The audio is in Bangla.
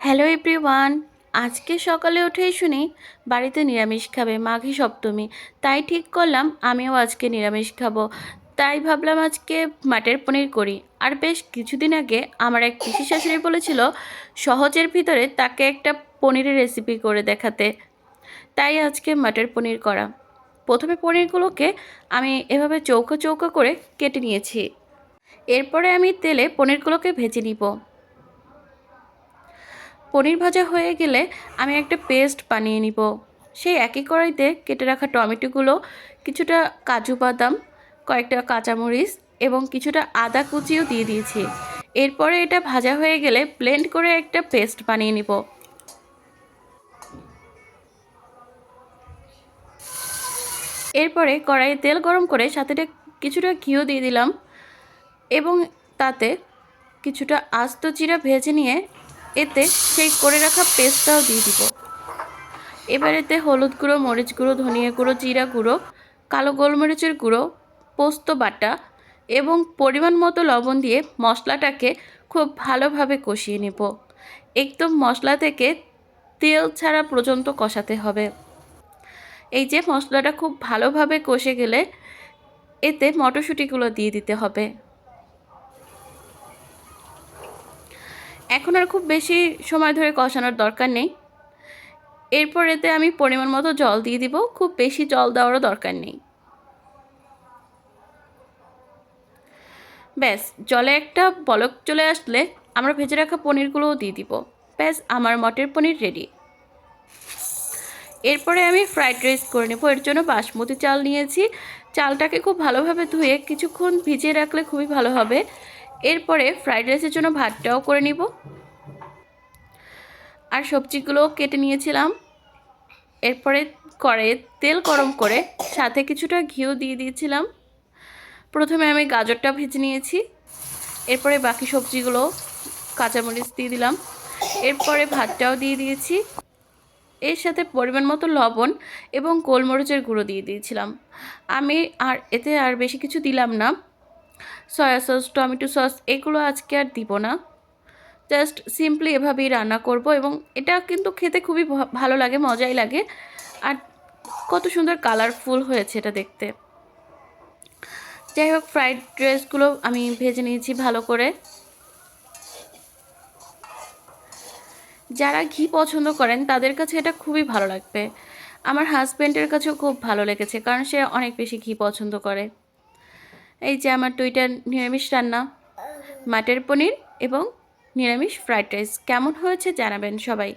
Hello everyone. আজকে সকালে উঠেই শুনি বাড়িতে নিরামিষ খাবে, মাঘী সপ্তমী। তাই ঠিক করলাম আমিও আজকে নিরামিষ খাবো। তাই ভাবলাম আজকে মাটর পনির করি। আর বেশ কিছুদিন আগে আমার এক পিসি শাশুড়ি বলেছিল সহজের ভিতরে তাকে একটা পনিরের রেসিপি করে দেখাতে। তাই আজকে মাটর পনির করা। প্রথমে পনিরগুলোকে আমি এভাবে চৌকো চৌকো করে কেটে নিয়েছি। এরপরে আমি তেলে পনিরগুলোকে ভেজে নিব। পনির ভাজা হয়ে গেলে আমি একটা পেস্ট বানিয়ে নিব। সেই একই কড়াইতে কেটে রাখা টমেটোগুলো, কিছুটা কাজু বাদাম, কয়েকটা কাঁচামরিচ এবং কিছুটা আদা কুচিও দিয়ে দিয়েছি। এরপরে এটা ভাজা হয়ে গেলে ব্লেন্ড করে একটা পেস্ট বানিয়ে নিব। এরপরে কড়াইয়ে তেল গরম করে সাথে কিছুটা ঘিও দিয়ে দিলাম এবং তাতে কিছুটা আস্ত জিরা ভেজে নিয়ে এতে সেই করে রাখা পেস্টটাও দিয়ে দিব। এবার এতে হলুদ গুঁড়ো, মরিচ গুঁড়ো, ধনিয়া গুঁড়ো, জিরা গুঁড়ো, কালো গোলমরিচের গুঁড়ো, পোস্ত বাটা এবং পরিমাণ মতো লবণ দিয়ে মশলাটাকে খুব ভালোভাবে কষিয়ে নেব। একদম মশলা থেকে তেল ছাড়া পর্যন্ত কষাতে হবে। এই যে মশলাটা খুব ভালোভাবে কষে গেলে এতে মটরশুঁটিগুলো দিয়ে দিতে হবে। এখন আর খুব বেশি সময় ধরে কষানোর দরকার নেই। এরপর এতে আমি পরিমাণ মতো জল দিয়ে দিব। খুব বেশি জল দেওয়ারও দরকার নেই। ব্যাস, জলে একটা বলক চলে আসলে আমরা ভেজে রাখা পনিরগুলোও দিয়ে দিব। ব্যাস, আমার মটর পনির রেডি। এরপরে আমি ফ্রাইড রাইস করে নেব। এর জন্য বাসমতি চাল নিয়েছি। চালটাকে খুব ভালোভাবে ধুয়ে কিছুক্ষণ ভিজিয়ে রাখলে খুবই ভালো হবে। এরপরে ফ্রাইড রাইসের জন্য ভাতটাও করে নিব। আর সবজিগুলোও কেটে নিয়েছিলাম। এরপরে কড়াইয়ে তেল গরম করে সাথে কিছুটা ঘিও দিয়ে দিয়েছিলাম। প্রথমে আমি গাজরটা ভেজে নিয়েছি। এরপরে বাকি সবজিগুলো, কাঁচামরিচ দিয়ে দিলাম। এরপরে ভাতটাও দিয়ে দিয়েছি। এর সাথে পরিমাণ মতো লবণ এবং গোলমরিচের গুঁড়ো দিয়ে দিয়েছিলাম। আমি এতে আর বেশি কিছু দিলাম না। সয়া সস, টমেটো সস এগুলো আজকে আর দিব না। জাস্ট সিম্পলি এভাবেই রান্না করব এবং এটা কিন্তু খেতে খুবই ভালো লাগে, মজাই লাগে। আর কত সুন্দর কালারফুল হয়েছে এটা দেখতে। যাই হোক, ফ্রাইড রাইসগুলো আমি ভেজে নিয়েছি ভালো করে। যারা ঘি পছন্দ করেন তাদের কাছে এটা খুবই ভালো লাগবে। আমার হাজব্যান্ডের কাছেও খুব ভালো লেগেছে, কারণ সে অনেক বেশি ঘি পছন্দ করে। এই যে আমার দুইটা নিরামিষ রান্না, মাটর পনির এবং নিরামিষ ফ্রাইড রাইস। কেমন হয়েছে জানাবেন সবাই।